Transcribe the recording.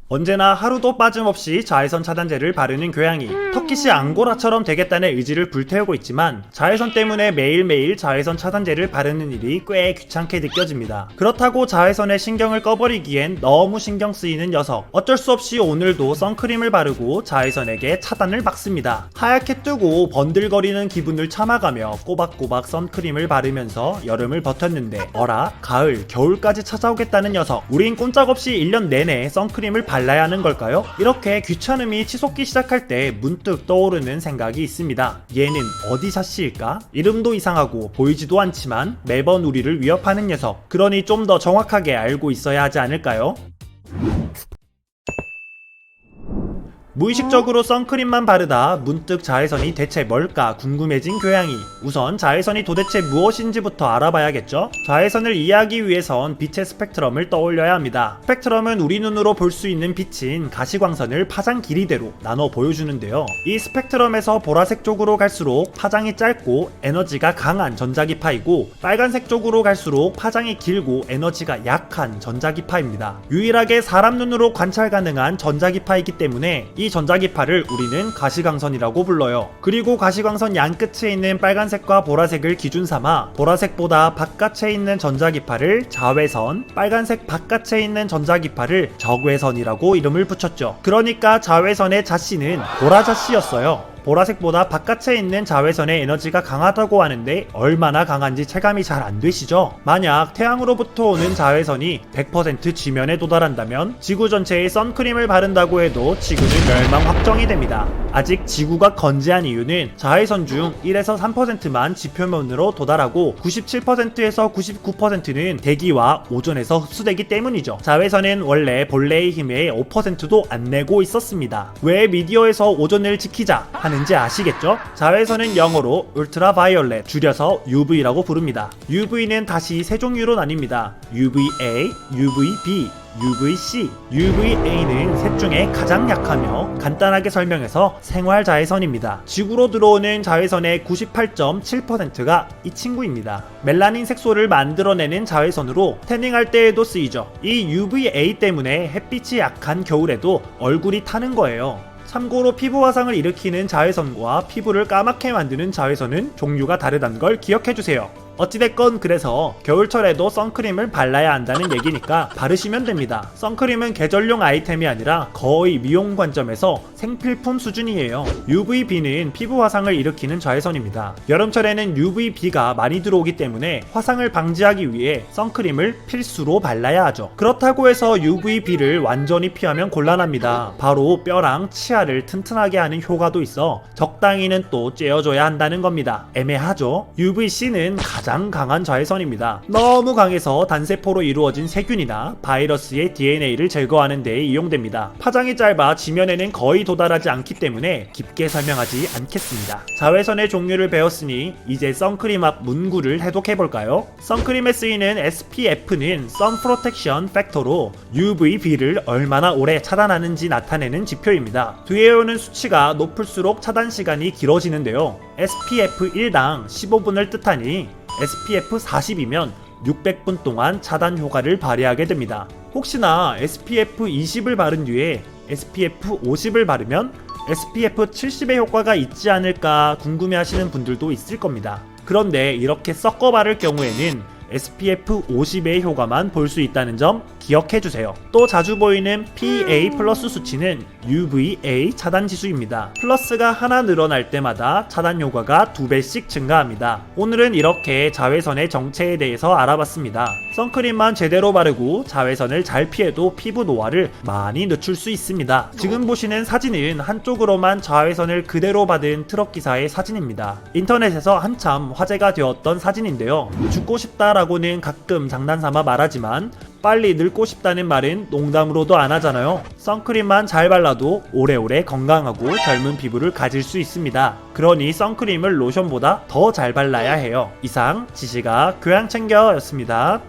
언제나 하루도 빠짐없이 자외선 차단제를 바르는 교양이 터키시 앙고라처럼 되겠다는 의지를 불태우고 있지만 자외선 때문에 매일매일 자외선 차단제를 바르는 일이 꽤 귀찮게 느껴집니다. 그렇다고 자외선에 신경을 꺼버리기엔 너무 신경 쓰이는 녀석. 어쩔 수 없이 오늘도 선크림을 바르고 자외선에게 차단을 막습니다. 하얗게 뜨고 번들거리는 기분을 참아가며 꼬박꼬박 선크림을 바르면서 여름을 버텼는데 어라? 가을, 겨울까지 찾아오겠다는 녀석. 우린 꼼짝없이 1년 내내 선크림을 발라야 하는 걸까요? 이렇게 귀찮음이 치솟기 시작할 때 문득 떠오르는 생각이 있습니다. 얘는 어디 샷시일까? 이름도 이상하고 보이지도 않지만 매번 우리를 위협하는 녀석. 그러니 좀 더 정확하게 알고 있어야 하지 않을까요? 무의식적으로 선크림만 바르다 문득 자외선이 대체 뭘까 궁금해진 교양이. 우선 자외선이 도대체 무엇인지부터 알아봐야겠죠? 자외선을 이해하기 위해선 빛의 스펙트럼을 떠올려야 합니다. 스펙트럼은 우리 눈으로 볼 수 있는 빛인 가시광선을 파장 길이대로 나눠 보여주는데요. 이 스펙트럼에서 보라색 쪽으로 갈수록 파장이 짧고 에너지가 강한 전자기파이고, 빨간색 쪽으로 갈수록 파장이 길고 에너지가 약한 전자기파입니다. 유일하게 사람 눈으로 관찰 가능한 전자기파이기 때문에 이 전자기파를 우리는 가시광선이라고 불러요. 그리고 가시광선 양끝에 있는 빨간색과 보라색을 기준 삼아 보라색보다 바깥에 있는 전자기파를 자외선, 빨간색 바깥에 있는 전자기파를 적외선이라고 이름을 붙였죠. 그러니까 자외선의 자씨는 보라자씨였어요. 보라색보다 바깥에 있는 자외선의 에너지가 강하다고 하는데 얼마나 강한지 체감이 잘 안 되시죠? 만약 태양으로부터 오는 자외선이 100% 지면에 도달한다면 지구 전체에 선크림을 바른다고 해도 지구는 멸망 확정이 됩니다. 아직 지구가 건재한 이유는 자외선 중 1에서 3%만 지표면으로 도달하고 97%에서 99%는 대기와 오존에서 흡수되기 때문이죠. 자외선은 원래 본래의 힘의 5%도 안 내고 있었습니다. 왜 미디어에서 오존을 지키자 하는지 아시겠죠? 자외선은 영어로 울트라바이올렛, 줄여서 UV라고 부릅니다. UV는 다시 세 종류로 나뉩니다. UVA, UVB, UVC. UVA는 셋 중에 가장 약하며 간단하게 설명해서 생활자외선입니다. 지구로 들어오는 자외선의 98.7%가 이 친구입니다. 멜라닌 색소를 만들어내는 자외선으로 태닝할 때에도 쓰이죠. 이 UVA 때문에 햇빛이 약한 겨울에도 얼굴이 타는 거예요. 참고로 피부 화상을 일으키는 자외선과 피부를 까맣게 만드는 자외선은 종류가 다르다는 걸 기억해주세요. 어찌됐건 그래서 겨울철에도 선크림을 발라야 한다는 얘기니까 바르시면 됩니다. 선크림은 계절용 아이템이 아니라 거의 미용 관점에서 생필품 수준이에요. UVB는 피부 화상을 일으키는 자외선입니다. 여름철에는 UVB가 많이 들어오기 때문에 화상을 방지하기 위해 선크림을 필수로 발라야 하죠. 그렇다고 해서 UVB를 완전히 피하면 곤란합니다. 바로 뼈랑 치아를 튼튼하게 하는 효과도 있어 적당히는 또 쬐어줘야 한다는 겁니다. 애매하죠? UVC는 가장 강한 자외선입니다. 너무 강해서 단세포로 이루어진 세균이나 바이러스의 DNA를 제거하는 데 이용됩니다. 파장이 짧아 지면에는 거의 도달하지 않기 때문에 깊게 설명하지 않겠습니다. 자외선의 종류를 배웠으니 이제 선크림 앞 문구를 해독해볼까요? 선크림에 쓰이는 SPF는 Sun Protection Factor로 UVB를 얼마나 오래 차단하는지 나타내는 지표입니다. 뒤에 오는 수치가 높을수록 차단 시간이 길어지는데요. SPF 1당 15분을 뜻하니 SPF 40이면 600분 동안 차단 효과를 발휘하게 됩니다. 혹시나 SPF 20을 바른 뒤에 SPF 50을 바르면 SPF 70의 효과가 있지 않을까 궁금해하시는 분들도 있을 겁니다. 그런데 이렇게 섞어 바를 경우에는 SPF 50의 효과만 볼 수 있다는 점 기억해주세요. 또 자주 보이는 PA 플러스 수치는 UVA 차단 지수입니다. 플러스가 하나 늘어날 때마다 차단 효과가 2배씩 증가합니다. 오늘은 이렇게 자외선의 정체에 대해서 알아봤습니다. 선크림만 제대로 바르고 자외선을 잘 피해도 피부 노화를 많이 늦출 수 있습니다. 지금 보시는 사진은 한쪽으로만 자외선을 그대로 받은 트럭 기사의 사진입니다. 인터넷에서 한참 화제가 되었던 사진인데요. 죽고 싶다라고는 가끔 장난삼아 말하지만 빨리 늙고 싶다는 말은 농담으로도 안 하잖아요. 선크림만 잘 발라도 오래오래 건강하고 젊은 피부를 가질 수 있습니다. 그러니 선크림을 로션보다 더 잘 발라야 해요. 이상 지시가 교양 챙겨였습니다.